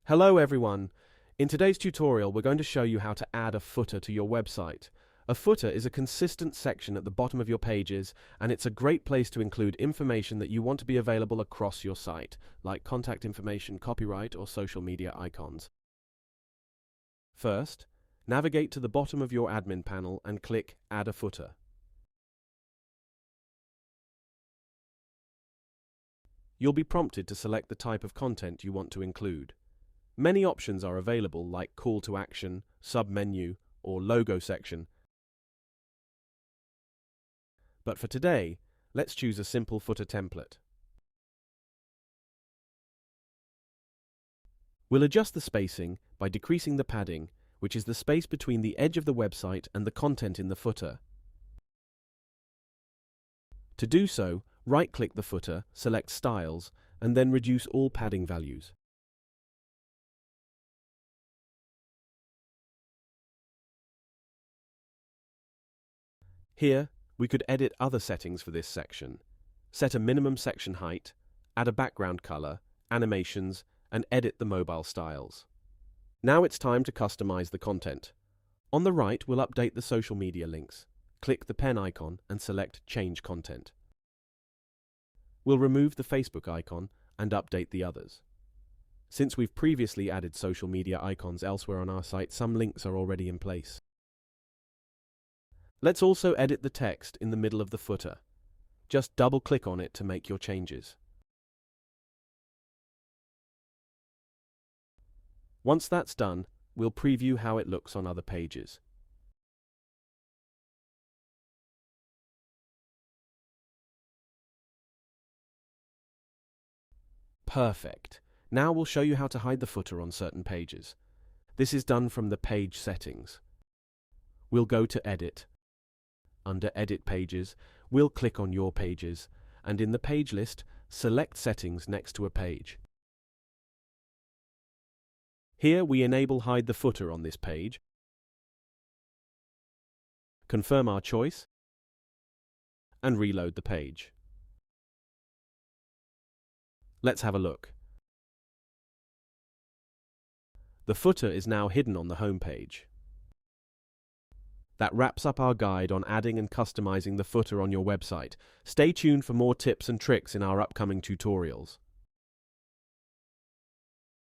Hello everyone! In today's tutorial we're going to show you how to add a footer to your website. A footer is a consistent section at the bottom of your pages, and it's a great place to include information that you want to be available across your site, like contact information, copyright, or social media icons. First, navigate to the bottom of your admin panel and click Add a Footer. You'll be prompted to select the type of content you want to include. Many options are available, like call to action, sub-menu, or logo section. But for today, let's choose a simple footer template. We'll adjust the spacing by decreasing the padding, which is the space between the edge of the website and the content in the footer. To do so, right-click the footer, select Styles, and then reduce all padding values. Here, we could edit other settings for this section. Set a minimum section height, add a background color, animations, and edit the mobile styles. Now it's time to customize the content. On the right, we'll update the social media links. Click the pen icon and select Change Content. We'll remove the Facebook icon and update the others. Since we've previously added social media icons elsewhere on our site, some links are already in place. Let's also edit the text in the middle of the footer. Just double-click on it to make your changes. Once that's done, we'll preview how it looks on other pages. Perfect. Now we'll show you how to hide the footer on certain pages. This is done from the page settings. We'll go to Edit. Under Edit Pages, we'll click on Your Pages, and in the page list, select Settings next to a page. Here we enable Hide the Footer on this page. Confirm our choice, and reload the page. Let's have a look. The footer is now hidden on the home page. That wraps up our guide on adding and customizing the footer on your website. Stay tuned for more tips and tricks in our upcoming tutorials.